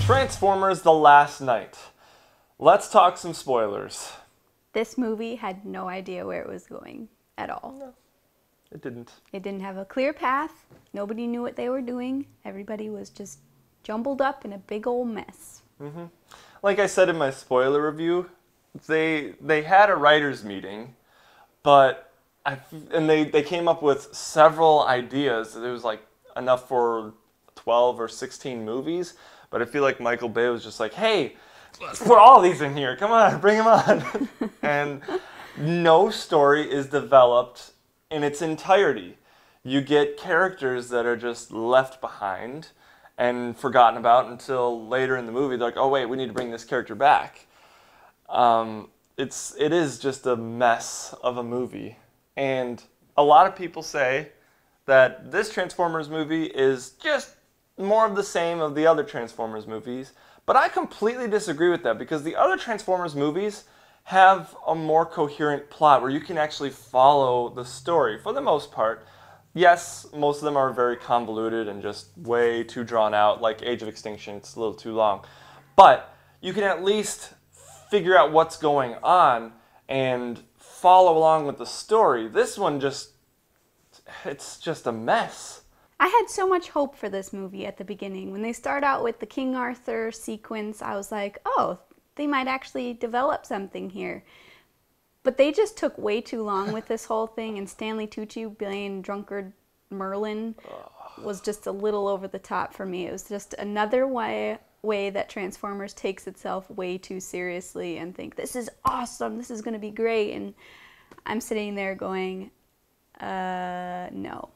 Transformers: The Last Night. Let's talk some spoilers. This movie had no idea where it was going at all. No, it didn't. It didn't have a clear path. Nobody knew what they were doing. Everybody was just jumbled up in a big old mess. Mm-hmm. Like I said in my spoiler review, they had a writers' meeting, but they came up with several ideas. It was like enough for 12 or 16 movies, but I feel like Michael Bay was just like, hey, let's put all these in here. Come on, bring them on. And no story is developed in its entirety. You get characters that are just left behind and forgotten about until later in the movie. They're like, oh wait, we need to bring this character back. It is just a mess of a movie. And a lot of people say that this Transformers movie is just more of the same of the other Transformers movies. But I completely disagree with that, because the other Transformers movies have a more coherent plot where you can actually follow the story for the most part. Yes, most of them are very convoluted and just way too drawn out, like Age of Extinction. It's a little too long. But you can at least figure out what's going on and follow along with the story. This one it's just a mess. I had so much hope for this movie at the beginning. When they start out with the King Arthur sequence, I was like, oh, they might actually develop something here. But they just took way too long with this whole thing, and Stanley Tucci playing drunkard Merlin was just a little over the top for me. It was just another way that Transformers takes itself way too seriously and think, this is awesome, this is going to be great. And I'm sitting there going, no.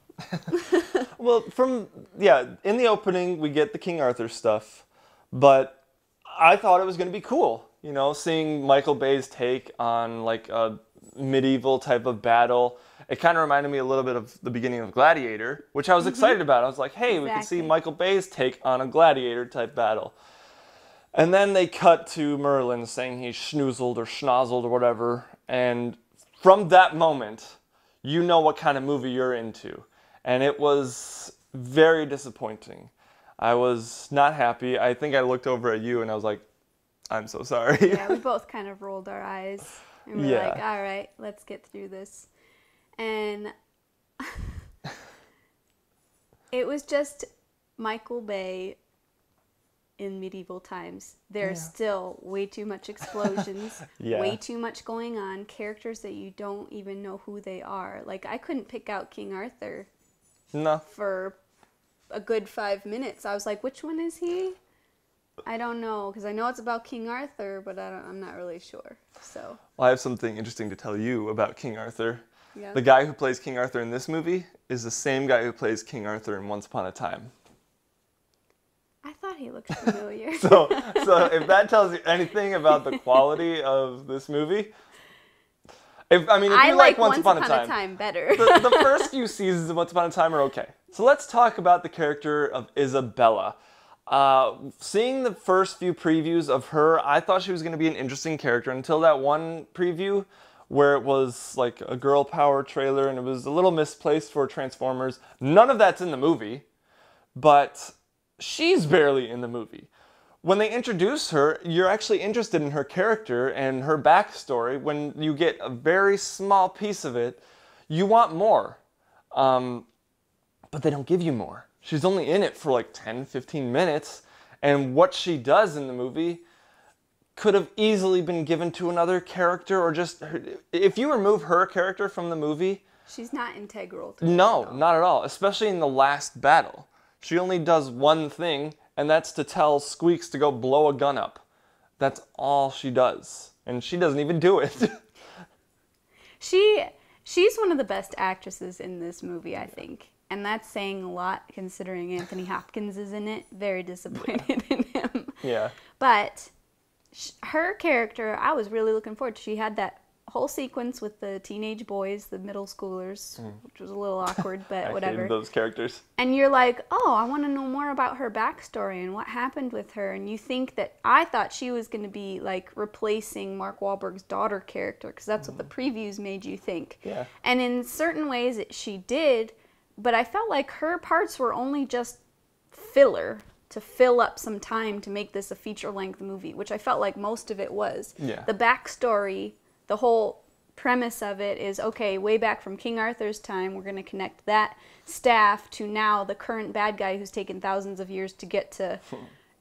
Well, in the opening, we get the King Arthur stuff, but I thought it was going to be cool, you know, seeing Michael Bay's take on like a medieval type of battle. It kind of reminded me a little bit of the beginning of Gladiator, which I was excited about. I was like, hey, we can see Michael Bay's take on a Gladiator type battle. And then they cut to Merlin saying he's schnoozled or schnozzled or whatever, and from that moment, you know what kind of movie you're into. And it was very disappointing. I was not happy. I think I looked over at you and I was like, I'm so sorry. Yeah, we both kind of rolled our eyes. And we were like, all right, let's get through this. And it was just Michael Bay in medieval times. There's still way too much explosions, way too much going on, characters that you don't even know who they are. Like, I couldn't pick out King Arthur. No. For a good 5 minutes. I was like, which one is he? I don't know, because I know it's about King Arthur, but I'm not really sure. So. Well, I have something interesting to tell you about King Arthur. Yeah. The guy who plays King Arthur in this movie is the same guy who plays King Arthur in Once Upon a Time. I thought he looked familiar. So if that tells you anything about the quality of this movie, if you like Once Upon a Time better. the first few seasons of Once Upon a Time are okay. So let's talk about the character of Isabella. Seeing the first few previews of her, I thought she was going to be an interesting character until that one preview where it was like a girl power trailer and it was a little misplaced for Transformers. None of that's in the movie, but she's barely in the movie. When they introduce her, you're actually interested in her character and her backstory. When you get a very small piece of it, you want more. But they don't give you more. She's only in it for like 10, 15 minutes. And what she does in the movie could have easily been given to another character, or just, if you remove her character from the movie. She's not integral to it. No, not at all. Especially in the last battle. She only does one thing, and that's to tell Squeaks to go blow a gun up. That's all she does. And she doesn't even do it. She's one of the best actresses in this movie, I think. And that's saying a lot, considering Anthony Hopkins is in it. Very disappointed in him. Yeah. But her character, I was really looking forward to. She had that whole sequence with the teenage boys, the middle schoolers, which was a little awkward, but whatever. Hated those characters. And you're like, oh, I want to know more about her backstory and what happened with her. And you think that I thought she was going to be like replacing Mark Wahlberg's daughter character, because that's what the previews made you think. Yeah. And in certain ways she did, but I felt like her parts were only just filler to fill up some time to make this a feature-length movie, which I felt like most of it was. Yeah. The backstory, the whole premise of it is, okay, way back from King Arthur's time, we're going to connect that staff to now the current bad guy who's taken thousands of years to get to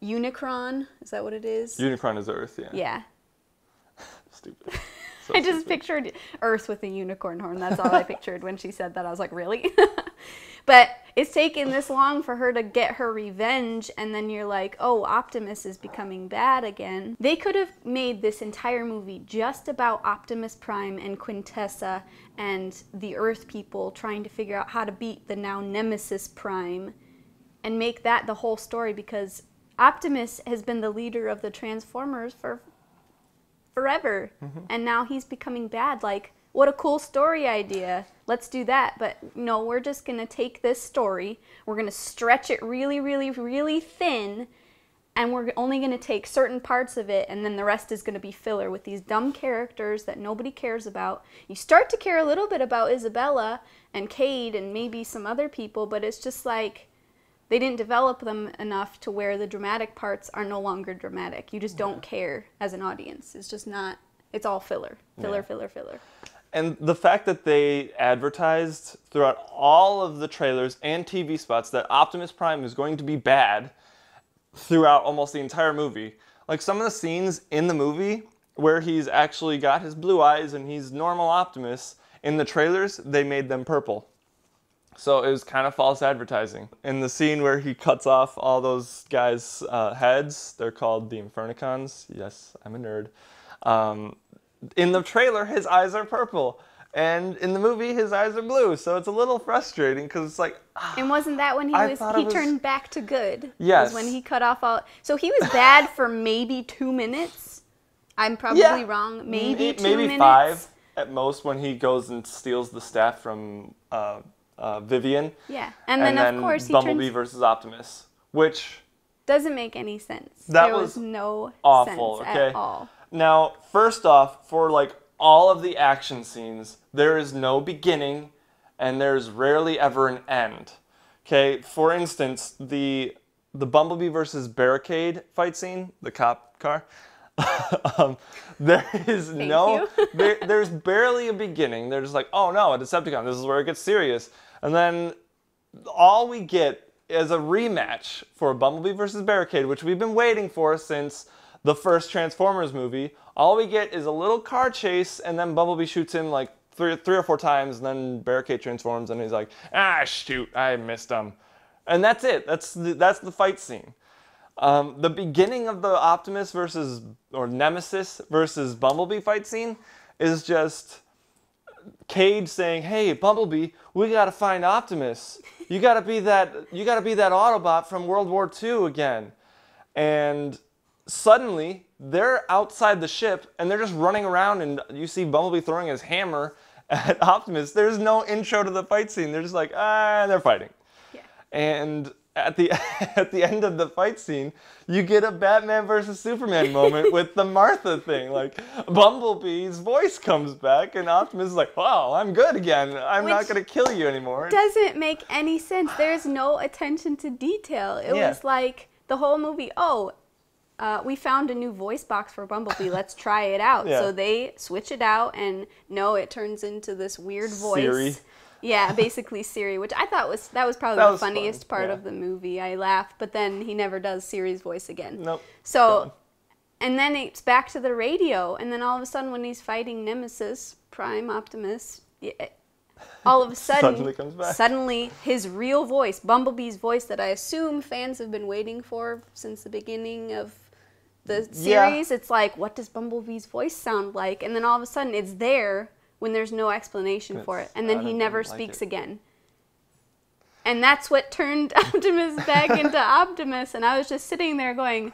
Unicron. Is that what it is? Unicron is Earth, yeah. Yeah. Stupid. So I just stupid. pictured Earth with a unicorn horn. That's all I pictured when she said that. I was like, really? But it's taken this long for her to get her revenge, and then you're like, oh, Optimus is becoming bad again. They could have made this entire movie just about Optimus Prime and Quintessa and the Earth people trying to figure out how to beat the now Nemesis Prime and make that the whole story, because Optimus has been the leader of the Transformers for forever, and now he's becoming bad. Like, what a cool story idea. Let's do that. But no, we're just going to take this story, we're going to stretch it really, really, really thin, and we're only going to take certain parts of it, and then the rest is going to be filler with these dumb characters that nobody cares about. You start to care a little bit about Isabella and Cade and maybe some other people, but it's just like they didn't develop them enough to where the dramatic parts are no longer dramatic. You just don't care as an audience. It's just not, it's all filler. Filler, filler, filler. And the fact that they advertised throughout all of the trailers and TV spots that Optimus Prime is going to be bad throughout almost the entire movie. Like some of the scenes in the movie where he's actually got his blue eyes and he's normal Optimus, in the trailers, they made them purple. So it was kind of false advertising. In the scene where he cuts off all those guys' heads, they're called the Infernicons. Yes, I'm a nerd. In the trailer, his eyes are purple. And in the movie, his eyes are blue. So it's a little frustrating because it's like... And wasn't that when he turned back to good? Yes. Was when he cut off all... So he was bad for maybe 2 minutes. I'm probably wrong. Maybe 2 minutes. Maybe 5 at most when he goes and steals the staff from Vivian. Yeah. And then of course he Bumblebee versus Optimus, which... Doesn't make any sense. That there was no awful, sense okay? at all. Now, first off, for like all of the action scenes, there is no beginning and there's rarely ever an end. Okay, for instance, the Bumblebee versus Barricade fight scene, the cop car, there is there's barely a beginning. They're just like, oh no, a Decepticon, this is where it gets serious. And then all we get is a rematch for Bumblebee versus Barricade, which we've been waiting for since the first Transformers movie. All we get is a little car chase, and then Bumblebee shoots him like three or four times, and then Barricade transforms, and he's like, ah, shoot, I missed him. And that's it. That's the fight scene. The beginning of the Optimus versus, or Nemesis versus Bumblebee fight scene is just Cade saying, hey, Bumblebee, we gotta find Optimus. You gotta be that Autobot from World War II again. And suddenly, they're outside the ship, and they're just running around, and you see Bumblebee throwing his hammer at Optimus. There's no intro to the fight scene. They're just like, they're fighting. Yeah. And at the end of the fight scene, you get a Batman versus Superman moment with the Martha thing. Like, Bumblebee's voice comes back, and Optimus is like, wow, I'm good again. I'm not going to kill you anymore. Doesn't make any sense. There's no attention to detail. It was like the whole movie, we found a new voice box for Bumblebee. Let's try it out. Yeah. So they switch it out, and no, it turns into this weird voice. Siri. Yeah, basically Siri, which I thought was probably the funniest part of the movie. I laughed, but then he never does Siri's voice again. Nope. So, and then it's back to the radio, and then all of a sudden when he's fighting Nemesis, Prime, Optimus, all of a sudden, suddenly his real voice, Bumblebee's voice that I assume fans have been waiting for since the beginning of the series, it's like, what does Bumblebee's voice sound like? And then all of a sudden it's there when there's no explanation for it. And then he never speaks again. And that's what turned Optimus back into Optimus. And I was just sitting there going,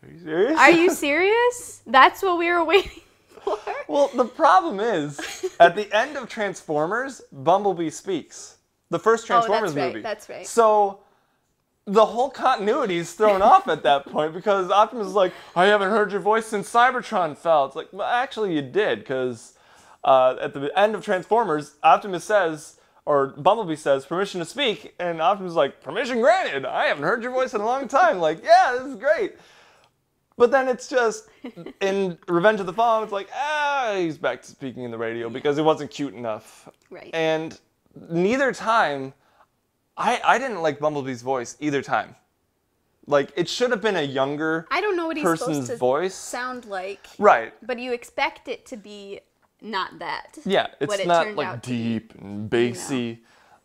are you serious? Are you serious? That's what we were waiting for. before. Well, the problem is, at the end of Transformers, Bumblebee speaks. The first Transformers movie. That's right. So the whole continuity is thrown off at that point because Optimus is like, I haven't heard your voice since Cybertron fell. It's like, well, actually you did, because at the end of Transformers, Optimus says, or Bumblebee says, permission to speak, and Optimus is like, permission granted. I haven't heard your voice in a long time. Like, yeah, this is great. But then it's just, in Revenge of the Fallen, it's like, he's back to speaking in the radio because it wasn't cute enough. Right. And neither time, I didn't like Bumblebee's voice either time. Like, it should have been a younger I don't know what he's person's supposed to voice. sound like. Right. But you expect it to be not that. Yeah, it's not like deep and bassy.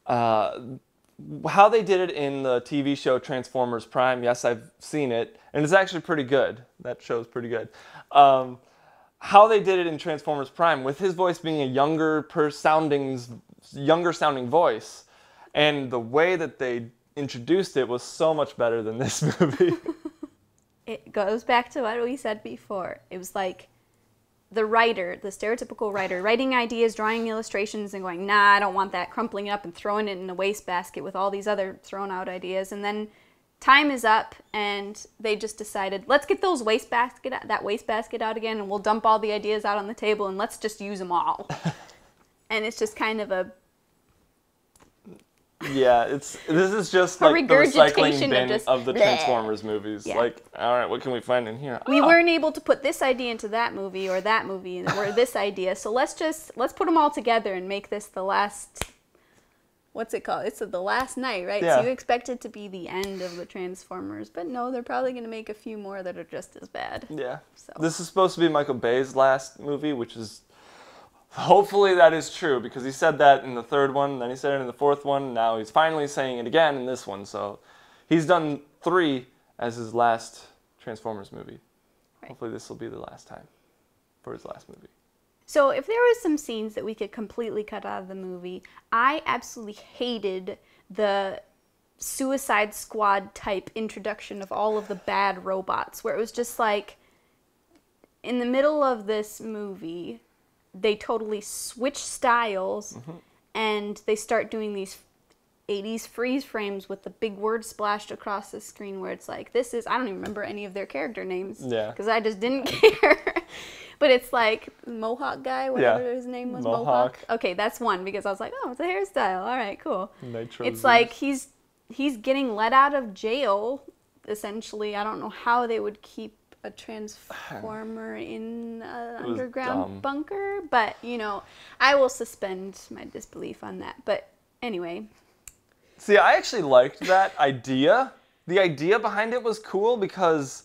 How they did it in the TV show Transformers Prime, yes, I've seen it, and it's actually pretty good. That show's pretty good. How they did it in Transformers Prime, with his voice being a younger sounding voice, and the way that they introduced it was so much better than this movie. It goes back to what we said before. It was like the writer, the stereotypical writer, writing ideas, drawing illustrations, and going, nah, I don't want that, crumpling up and throwing it in a wastebasket with all these other thrown out ideas. And then time is up, and they just decided, let's get that wastebasket out again, and we'll dump all the ideas out on the table, and let's just use them all. And it's just kind of a... Yeah, this is just like the recycling bin of the Transformers movies. Yeah. Like, all right, what can we find in here? We weren't able to put this idea into that movie or this idea, so let's put them all together and make this the last, what's it called? It's the last night, right? Yeah. So you expect it to be the end of the Transformers, but no, they're probably going to make a few more that are just as bad. Yeah. So. This is supposed to be Michael Bay's last movie, which is... Hopefully that is true, because he said that in the third one, then he said it in the fourth one, now he's finally saying it again in this one. So he's done 3 as his last Transformers movie. Right. Hopefully this will be the last time for his last movie. So if there was some scenes that we could completely cut out of the movie, I absolutely hated the Suicide Squad type introduction of all of the bad robots, where it was just like, in the middle of this movie, they totally switch styles, and they start doing these 80s freeze frames with the big word splashed across the screen where it's like, this is, I don't even remember any of their character names, because I just didn't care. But it's like Mohawk guy, whatever his name was, Mohawk. Okay, that's one, because I was like, oh, it's a hairstyle. All right, cool. It's like he's getting let out of jail, essentially. I don't know how they would keep a transformer in an underground bunker, but I will suspend my disbelief on that. But anyway, see, I actually liked that idea. The idea behind it was cool because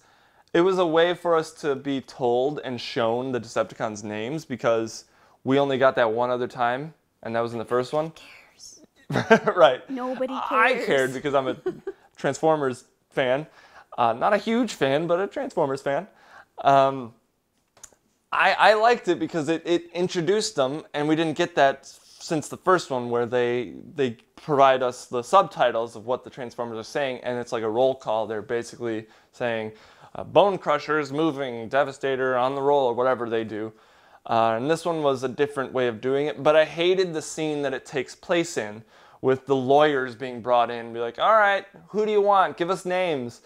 it was a way for us to be told and shown the Decepticons' names, because we only got that one other time, and that was in the first one. Who cares? Right. Nobody cares. I cared because I'm a Transformers fan. Not a huge fan, but a Transformers fan. I liked it because it introduced them, and we didn't get that since the first one, where they provide us the subtitles of what the Transformers are saying, and it's like a roll call. They're basically saying, Bone Crusher's moving, Devastator on the roll, or whatever they do. And this one was a different way of doing it, but I hated the scene that it takes place in, with the lawyers being brought in and be like, all right, who do you want? Give us names.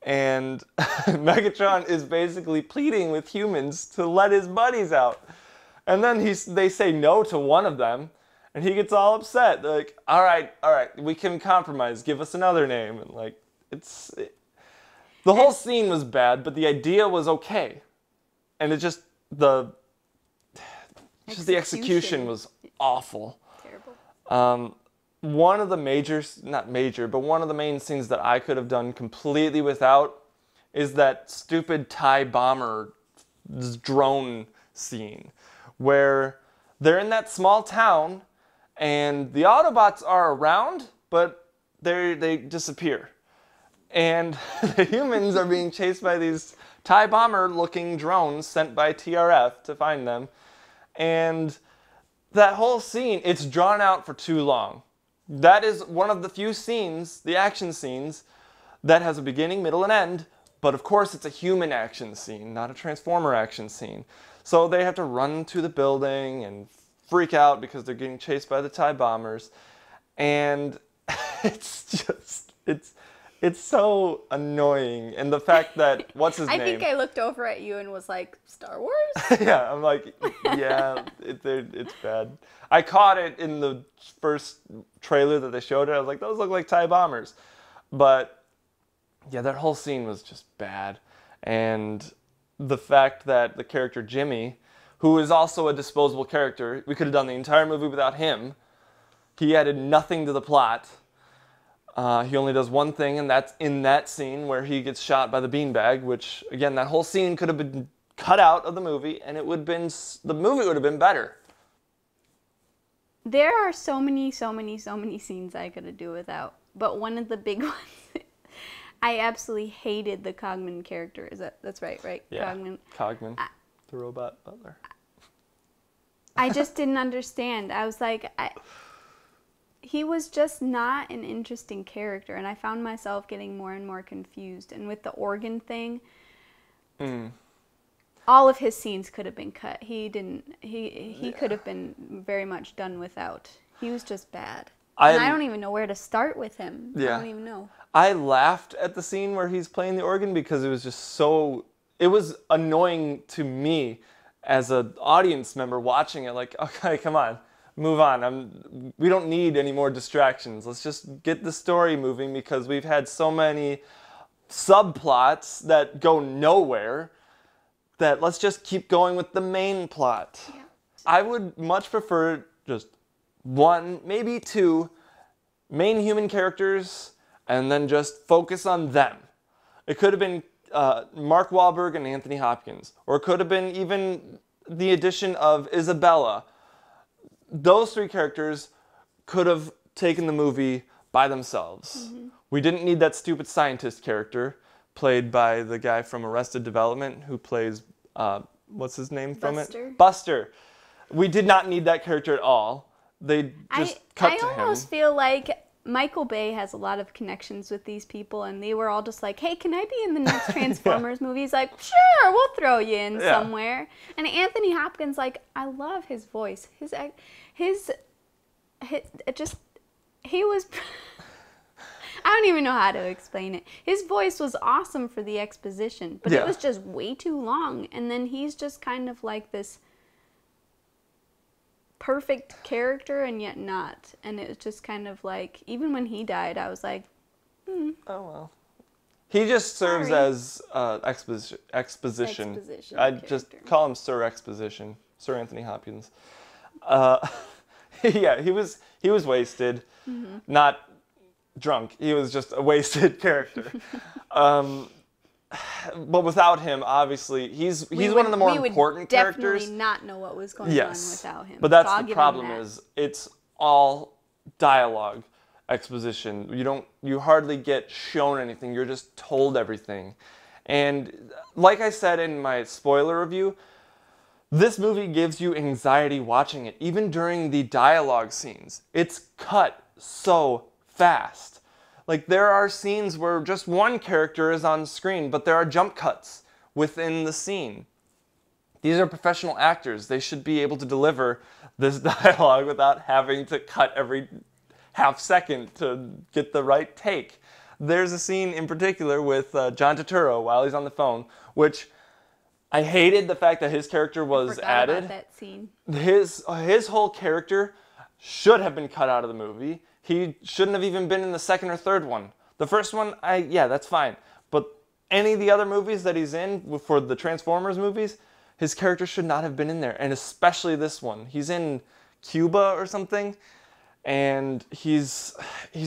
And Megatron is basically pleading with humans to let his buddies out. And then they say no to one of them, and he gets all upset. They're like, all right, we can compromise. Give us another name. And like, the whole scene was bad, but the idea was okay. And it just, the execution was awful. Terrible. One of the one of the main scenes that I could have done completely without is that stupid TIE bomber drone scene where they're in that small town and the Autobots are around, but they disappear. And the humans are being chased by these TIE bomber looking drones sent by TRF to find them. And that whole scene, it's drawn out for too long. That is one of the few scenes, the action scenes, that has a beginning, middle, and end, but of course it's a human action scene, not a Transformer action scene. So they have to run to the building and freak out because they're getting chased by the TIE bombers. And it's so annoying. And the fact that, what's his name? I think I looked over at you and was like, Star Wars? Yeah, I'm like, yeah, it's bad. I caught it in the first trailer that they showed it. I was like, those look like TIE bombers. But yeah, that whole scene was just bad. And the fact that the character Jimmy, who is also a disposable character, we could have done the entire movie without him. He added nothing to the plot. He only does one thing, and that's in that scene where he gets shot by the beanbag, which, again, that whole scene could have been cut out of the movie, and the movie would have been better. There are so many scenes I could have do without. But one of the big ones, I absolutely hated the Cogman character. That's right? Yeah, Cogman, the robot butler. I just didn't understand. I was like, he was just not an interesting character, and I found myself getting more and more confused. And with the organ thing, all of his scenes could have been cut. He could have been very much done without. He was just bad. And I don't even know where to start with him. Yeah. I don't even know. I laughed at the scene where he's playing the organ because it was just it was annoying to me as an audience member watching it. Like, okay, come on, move on. We don't need any more distractions. Let's just get the story moving because we've had so many subplots that go nowhere that let's just keep going with the main plot. Yeah. I would much prefer just one, maybe two main human characters and then just focus on them. It could have been Mark Wahlberg and Anthony Hopkins, or it could have been even the addition of Isabella. Those three characters could have taken the movie by themselves. Mm-hmm. We didn't need that stupid scientist character played by the guy from Arrested Development who plays, what's his name from it? Buster. We did not need that character at all. They just cut to him. I almost feel like Michael Bay has a lot of connections with these people, and they were all just like, hey, can I be in the next Transformers movie? He's like, sure, we'll throw you in somewhere. And Anthony Hopkins, like, I love his voice. He was... I don't even know how to explain it. His voice was awesome for the exposition, but it was just way too long. And then he's just kind of like this perfect character and yet not. And it was just kind of like, even when he died, I was like, oh well. He just serves as exposition. I just call him Sir Exposition, Sir Anthony Hopkins. Yeah, he was wasted, not drunk. He was just a wasted character. But without him, obviously, he's one of the more important characters. Definitely not know what was going on without him. But that's the problem is it's all dialogue exposition. You hardly get shown anything. You're just told everything. And like I said in my spoiler review, this movie gives you anxiety watching it, even during the dialogue scenes. It's cut so fast. Like, there are scenes where just one character is on screen, but there are jump cuts within the scene. These are professional actors. They should be able to deliver this dialogue without having to cut every half second to get the right take. There's a scene in particular with John Turturro while he's on the phone, which I hated the fact that his character was added. About that scene. His whole character should have been cut out of the movie. He shouldn't have even been in the second or third one. The first one, that's fine. But any of the other movies that he's in, for the Transformers movies, his character should not have been in there. And especially this one. He's in Cuba or something, and he's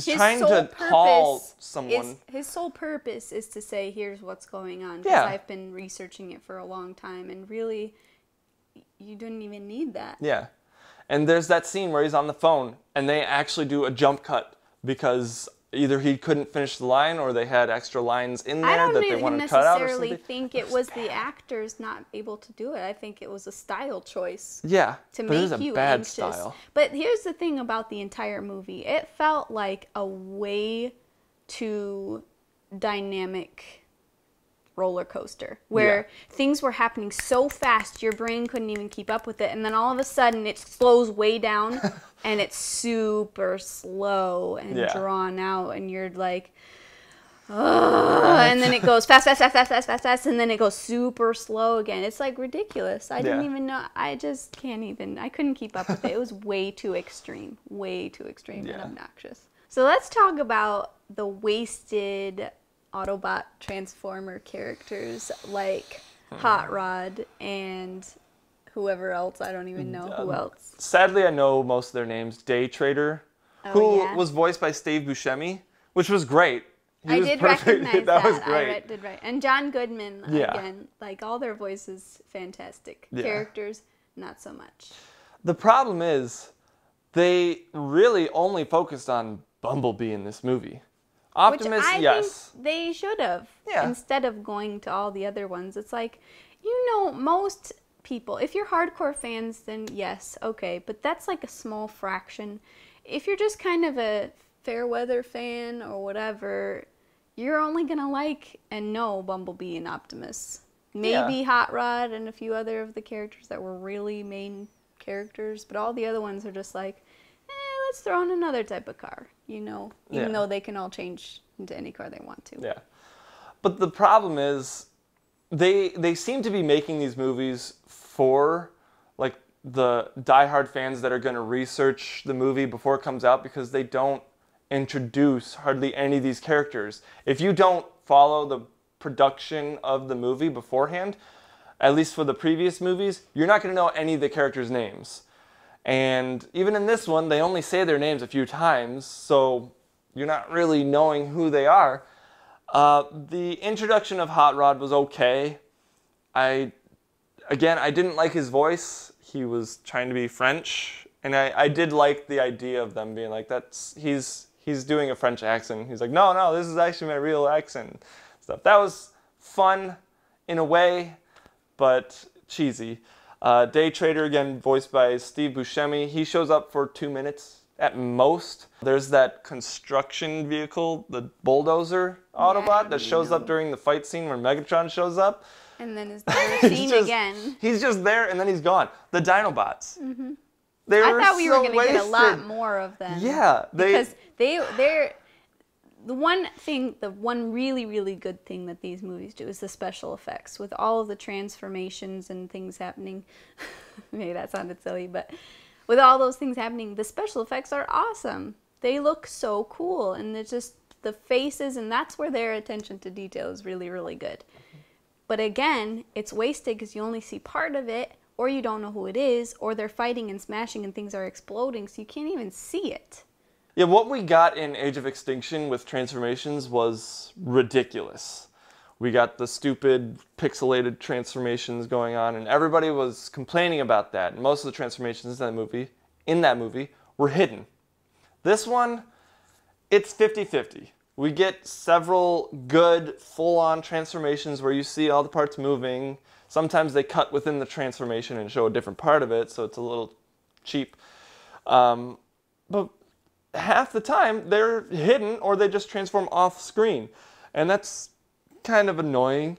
trying to call someone. His sole purpose is to say, here's what's going on. Because I've been researching it for a long time, and really, you didn't even need that. Yeah. And there's that scene where he's on the phone, and they actually do a jump cut because either he couldn't finish the line or they had extra lines in there that they wanted to cut out or something. I don't necessarily think it was the actors not able to do it. I think it was a style choice. Yeah, to but it was make a you bad anxious. style. But here's the thing about the entire movie. It felt like a way too dynamic roller coaster where things were happening so fast your brain couldn't even keep up with it, and then all of a sudden it slows way down and it's super slow and drawn out, and you're like, and then it goes fast, fast, fast, fast, fast, fast, fast, and then it goes super slow again. It's like ridiculous. I didn't even know. I just can't even. I couldn't keep up with it. It was way too extreme and obnoxious. So let's talk about the wasted Autobot Transformer characters like Hot Rod and whoever else. I don't even know who else. Sadly, I know most of their names. Day Trader, who was voiced by Steve Buscemi, which was great. I did recognize that was great. I did right. And John Goodman, again, like all their voices, fantastic. Characters, not so much. The problem is, they really only focused on Bumblebee in this movie. Optimus, which I think they should have. Instead of going to all the other ones. It's like, most people, if you're hardcore fans, then yes, okay. But that's like a small fraction. If you're just kind of a fair weather fan or whatever, you're only gonna like and know Bumblebee and Optimus. Maybe Hot Rod and a few other of the characters that were really main characters, but all the other ones are just like, let's throw in another type of car, even though they can all change into any car they want to. Yeah. But the problem is, they seem to be making these movies for like the diehard fans that are going to research the movie before it comes out, because they don't introduce hardly any of these characters. If you don't follow the production of the movie beforehand, at least for the previous movies, you're not going to know any of the characters' names. And even in this one, they only say their names a few times, so you're not really knowing who they are. The introduction of Hot Rod was okay. I didn't like his voice. He was trying to be French, and I did like the idea of them being like, he's doing a French accent. He's like, no, this is actually my real accent. Stuff. That was fun in a way, but cheesy. Day Trader, again, voiced by Steve Buscemi. He shows up for 2 minutes at most. There's that construction vehicle, the bulldozer Autobot, that shows up during the fight scene where Megatron shows up. And then is never seen again. He's just there, and then he's gone. The Dinobots. Mm-hmm. I thought we were going to get a lot more of them. Yeah. Because they're... The one really, really good thing that these movies do is the special effects. With all of the transformations and things happening, maybe that sounded silly, but with all those things happening, the special effects are awesome. They look so cool, and it's just the faces, and that's where their attention to detail is really, really good. But again, it's wasted because you only see part of it, or you don't know who it is, or they're fighting and smashing and things are exploding, so you can't even see it. Yeah, what we got in Age of Extinction with transformations was ridiculous. We got the stupid pixelated transformations going on, and everybody was complaining about that. And most of the transformations in that movie were hidden. This one, it's 50-50. We get several good full-on transformations where you see all the parts moving. Sometimes they cut within the transformation and show a different part of it, so it's a little cheap. But half the time they're hidden, or they just transform off screen. And that's kind of annoying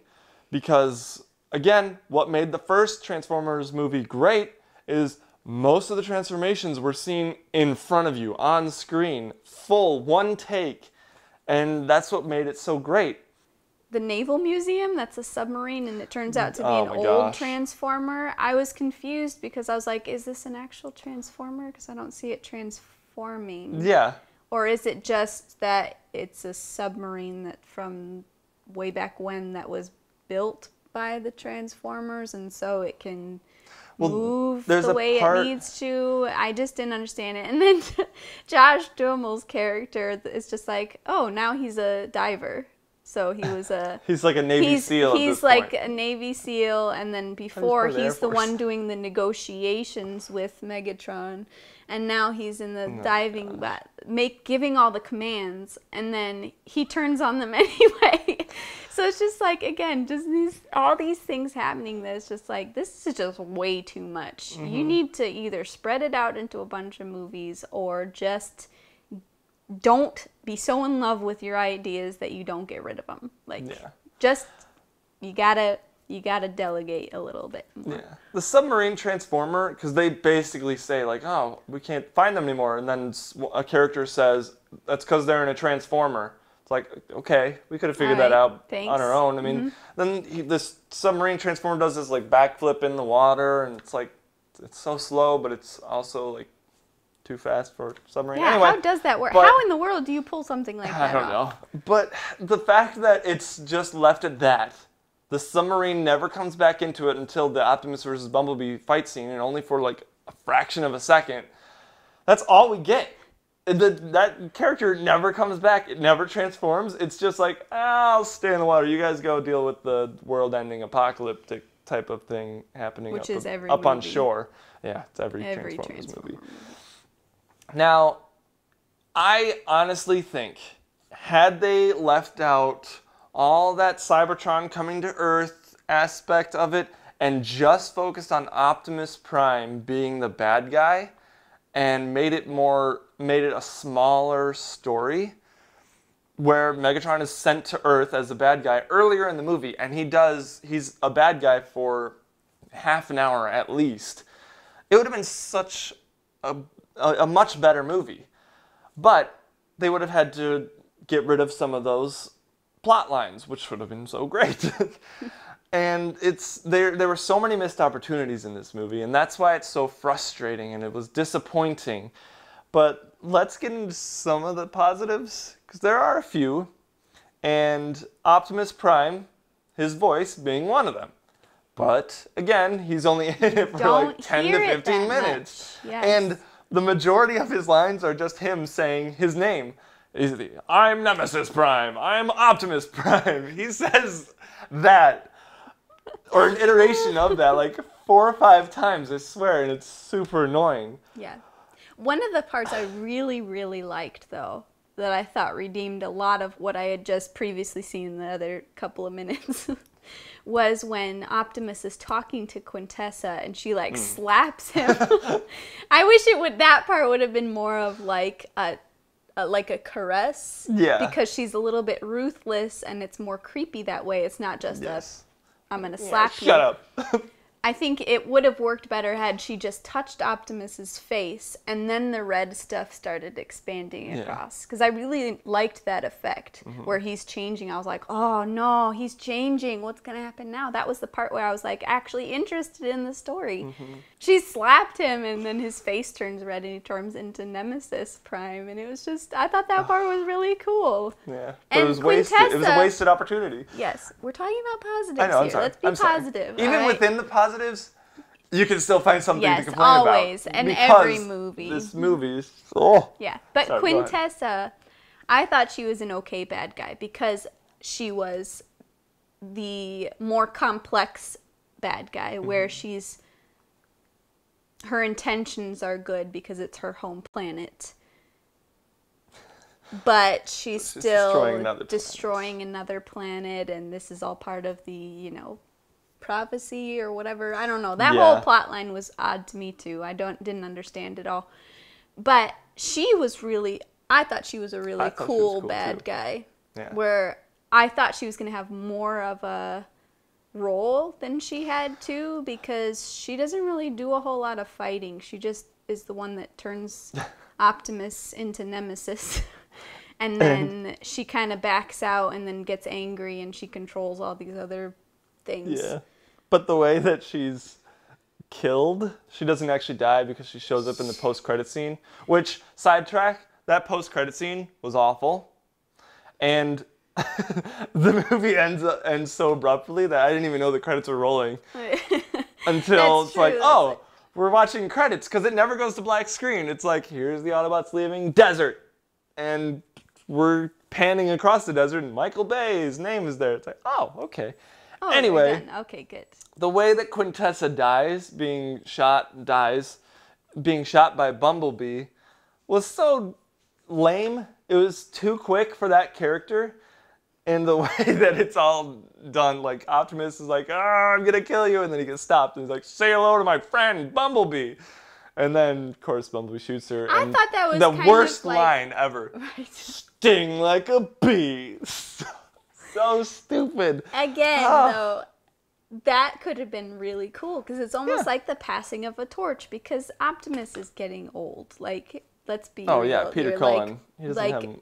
because, again, what made the first Transformers movie great is most of the transformations were seen in front of you, on screen, full, one take. And that's what made it so great. The Naval Museum, that's a submarine, and it turns out to be an old Transformer. I was confused because I was like, is this an actual Transformer? Because I don't see it transforming. Yeah. Or is it just that it's a submarine that from way back when that was built by the Transformers, and so it can move the way it needs to? I just didn't understand it. And then Josh Duhamel's character is just like, oh, now he's a diver. So he was a... he's like a Navy SEAL at this He's like a Navy SEAL, and then before he's the one doing the negotiations with Megatron, and now he's in the diving, giving all the commands, and then he turns on them anyway. So it's just like, again, just all these things happening that's just like, this is just way too much. Mm-hmm. You need to either spread it out into a bunch of movies, or just... don't be so in love with your ideas that you don't get rid of them. Just you gotta delegate a little bit more. Yeah. The submarine transformer, because they basically say like, oh, we can't find them anymore, and then a character says that's because they're in a transformer. It's like, okay, we could have figured that out on our own. I mean, then this submarine transformer does this like backflip in the water, and it's like, it's so slow, but it's also like too fast for submarine. Yeah, anyway, how does that work? How in the world do you pull something like that I don't off? know. But the fact that it's just left at that, the submarine never comes back into it until the Optimus versus Bumblebee fight scene, and only for like a fraction of a second. That's all we get. That character never comes back. It never transforms. It's just like, I'll stay in the water. You guys go deal with the world-ending apocalyptic type of thing happening up on shore. Yeah, it's every Transformers movie. Now, I honestly think, had they left out all that Cybertron coming to Earth aspect of it and just focused on Optimus Prime being the bad guy and made it a smaller story where Megatron is sent to Earth as the bad guy earlier in the movie, and he's a bad guy for half an hour at least, it would have been such a much better movie. But they would have had to get rid of some of those plot lines, which would have been so great. And there were so many missed opportunities in this movie, and that's why it's so frustrating and it was disappointing. But let's get into some of the positives, because there are a few, and Optimus Prime, his voice being one of them. But again, he's only in it for like 10 to 15 minutes. Yes. And the majority of his lines are just him saying his name. I'm Nemesis Prime. I'm Optimus Prime. He says that, or an iteration of that, like 4 or 5 times, I swear, and it's super annoying. Yeah. One of the parts I really, really liked, though, that I thought redeemed a lot of what I had just previously seen in the other couple of minutes, was when Optimus is talking to Quintessa and she like slaps him. I wish that part would have been more of like a caress. Yeah. Because she's a little bit ruthless and it's more creepy that way. It's not just I'm gonna slap you. Shut up. I think it would have worked better had she just touched Optimus's face and then the red stuff started expanding across. Because I really liked that effect where he's changing. I was like, oh no, he's changing. What's going to happen now? That was the part where I was like actually interested in the story. She slapped him and then his face turns red and he turns into Nemesis Prime. And it was just, I thought that part was really cool. Yeah, but it was wasted. It was a wasted opportunity. Yes, we're talking about positives I know, I'm here. sorry. Let's be positive. Even within the positives, you can still find something to complain always, about. and because every movie. This movie is... Yeah, but sorry, Quintessa, I thought she was an okay bad guy because she was the more complex bad guy where her intentions are good because it's her home planet. But she's still destroying another planet, and this is all part of the, prophecy or whatever. I don't know. That whole plot line was odd to me too. I didn't understand it all. But I thought she was a really cool bad guy. Yeah. Where I thought she was going to have more of a role than she had too, because she doesn't really do a whole lot of fighting. She just is the one that turns Optimus into Nemesis. And then she kind of backs out and then gets angry and she controls all these other things. Yeah. But the way that she's killed, she doesn't actually die because she shows up in the post-credit scene, which, sidetrack, that post-credit scene was awful. And the movie ends so abruptly that I didn't even know the credits were rolling until it's like, oh, we're watching credits, because it never goes to black screen. It's like, here's the Autobots leaving desert. And we're panning across the desert, and Michael Bay's name is there. It's like, oh, okay. Oh, anyway, okay, good. The way that Quintessa being shot by Bumblebee, was so lame. It was too quick for that character. And the way that it's all done, like Optimus is like, I'm going to kill you. And then he gets stopped. And he's like, say hello to my friend, Bumblebee. And then, of course, Bumblebee shoots her. I thought that was the worst line ever. Right. Sting like a bee. So stupid. Again, Ah. though, that could have been really cool because it's almost like the passing of a torch because Optimus is getting old. Like, let's be Oh real. yeah, Peter You're Cullen. He doesn't have like,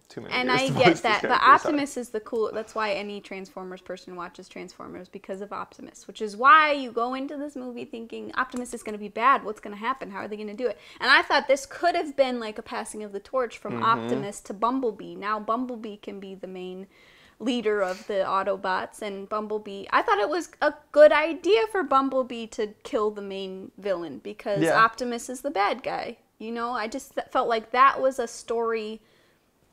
too many and years I to get voice this that, but character. Sorry. Optimus is the cool. That's why any Transformers person watches Transformers because of Optimus, which is why you go into this movie thinking Optimus is going to be bad. What's going to happen? How are they going to do it? And I thought this could have been like a passing of the torch from Optimus to Bumblebee. Now Bumblebee can be the main leader of the Autobots, and Bumblebee. I thought it was a good idea for Bumblebee to kill the main villain because Yeah. Optimus is the bad guy. You know, I just felt like that was a story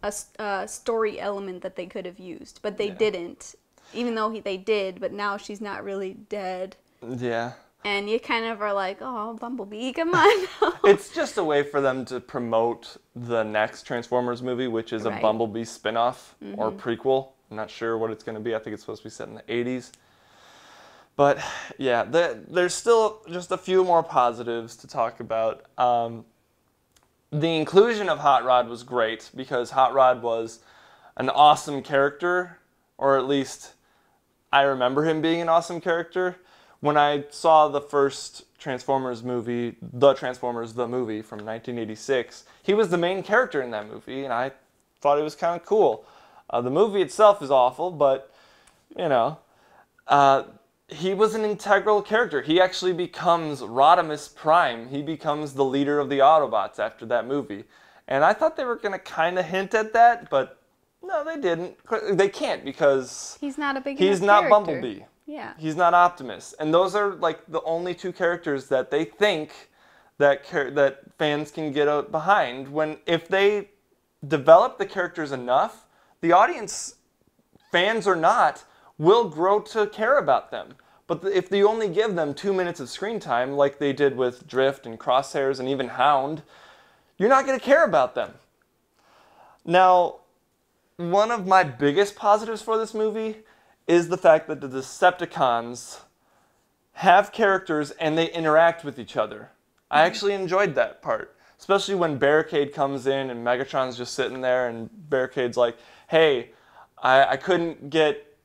element that they could have used, but they didn't. Even though they did, but now she's not really dead. Yeah. And you kind of are like, oh, Bumblebee, come on. It's just a way for them to promote the next Transformers movie, which is a Right. Bumblebee spin-off or prequel. I'm not sure what it's going to be. I think it's supposed to be set in the 80s. But yeah, there's still just a few more positives to talk about. The inclusion of Hot Rod was great because Hot Rod was an awesome character, or at least I remember him being an awesome character. When I saw the first Transformers movie, the movie from 1986, he was the main character in that movie, and I thought it was kind of cool. The movie itself is awful, but, you know, he was an integral character. He actually becomes Rodimus Prime. He becomes the leader of the Autobots after that movie. And I thought they were going to kind of hint at that, but no, they didn't. They can't because He's not a big he's enough not character. Bumblebee. Yeah. He's not Optimus. And those are like the only two characters that they think that fans can get behind. When if they develop the characters enough, the audience, fans or not, will grow to care about them. But if you only give them 2 minutes of screen time, like they did with Drift and Crosshairs and even Hound, you're not going to care about them. Now, one of my biggest positives for this movie is the fact that the Decepticons have characters and they interact with each other. I actually enjoyed that part, especially when Barricade comes in and Megatron's just sitting there and Barricade's like, hey, I couldn't get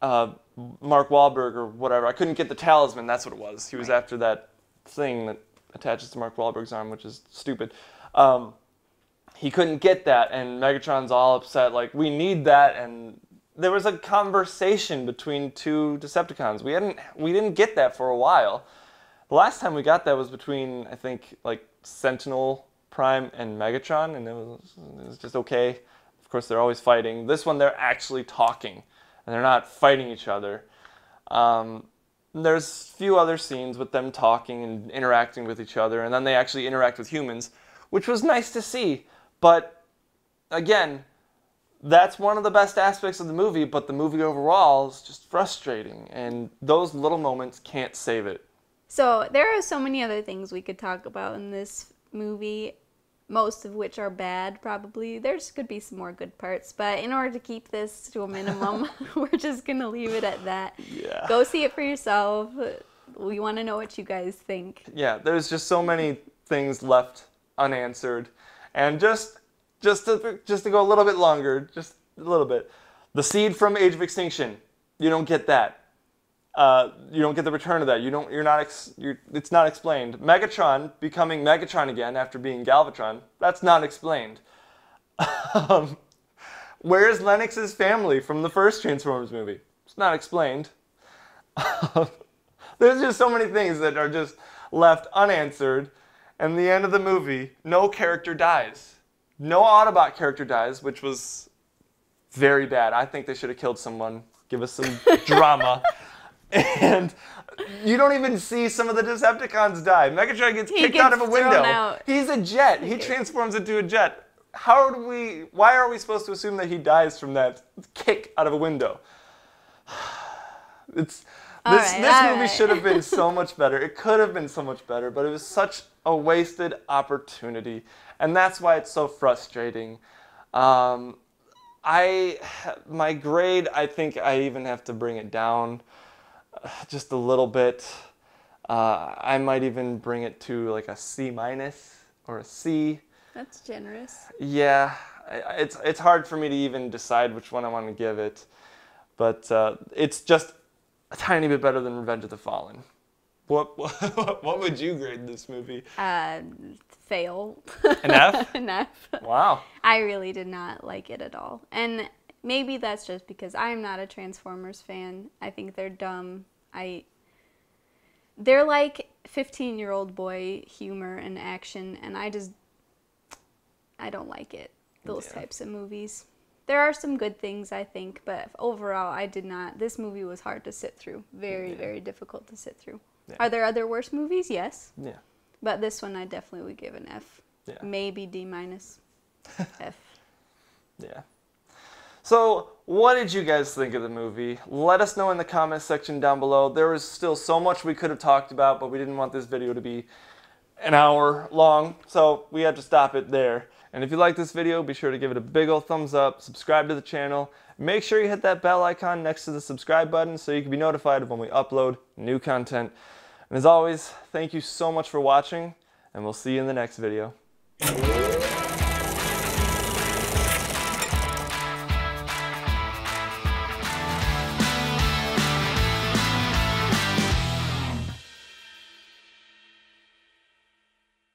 Mark Wahlberg or whatever. I couldn't get the talisman. That's what it was. He was after that thing that attaches to Mark Wahlberg's arm, which is stupid. He couldn't get that, and Megatron's all upset, like, we need that, and there was a conversation between two Decepticons. We didn't get that for a while. The last time we got that was between, I think, like, Sentinel Prime and Megatron, and it was just okay. Of course, they're always fighting. This one, they're actually talking, and they're not fighting each other. There's a few other scenes with them talking and interacting with each other, and then they actually interact with humans, which was nice to see. But, again, that's one of the best aspects of the movie, but the movie overall is just frustrating, and those little moments can't save it. So there are so many other things we could talk about in this movie, most of which are bad, probably. There's could be some more good parts, but in order to keep this to a minimum, we're just going to leave it at that. Yeah. Go see it for yourself. We want to know what you guys think. Yeah, there's just so many things left unanswered. And just to go a little bit longer, just a little bit. The seed from Age of Extinction, you don't get that. You don't get the return of that. It's not explained. Megatron becoming Megatron again after being Galvatron, that's not explained. Where's Lennox's family from the first Transformers movie? It's not explained. There's just so many things that are just left unanswered. And the end of the movie, no character dies. No Autobot character dies, which was very bad. I think they should have killed someone. Give us some drama. And you don't even see some of the Decepticons die. Megatron gets kicked out of a window. Out. He's a jet. He transforms into a jet. Why are we supposed to assume that he dies from that kick out of a window? This movie should have been so much better. It could have been so much better, but it was such a wasted opportunity. And that's why it's so frustrating. My grade, I think I even have to bring it down just a little bit. I might even bring it to like a C- or a C. That's generous. Yeah, it's hard for me to even decide which one I want to give it, but it's just a tiny bit better than Revenge of the Fallen. What would you grade this movie? Fail. An F? An F. Wow. I really did not like it at all. And maybe that's just because I am not a Transformers fan. I think they're dumb. They're like 15-year-old boy humor and action, and I don't like it. Those types of movies. There are some good things, I think, but overall, I did not. This movie was hard to sit through. Very, very difficult to sit through. Yeah. Are there other worse movies? Yes. Yeah. But this one I definitely would give an F. Yeah. Maybe D-. F. Yeah. So, what did you guys think of the movie? Let us know in the comments section down below. There was still so much we could have talked about, but we didn't want this video to be an hour long, so we had to stop it there. And if you like this video, be sure to give it a big old thumbs up, subscribe to the channel, make sure you hit that bell icon next to the subscribe button so you can be notified of when we upload new content. And as always, thank you so much for watching, and we'll see you in the next video.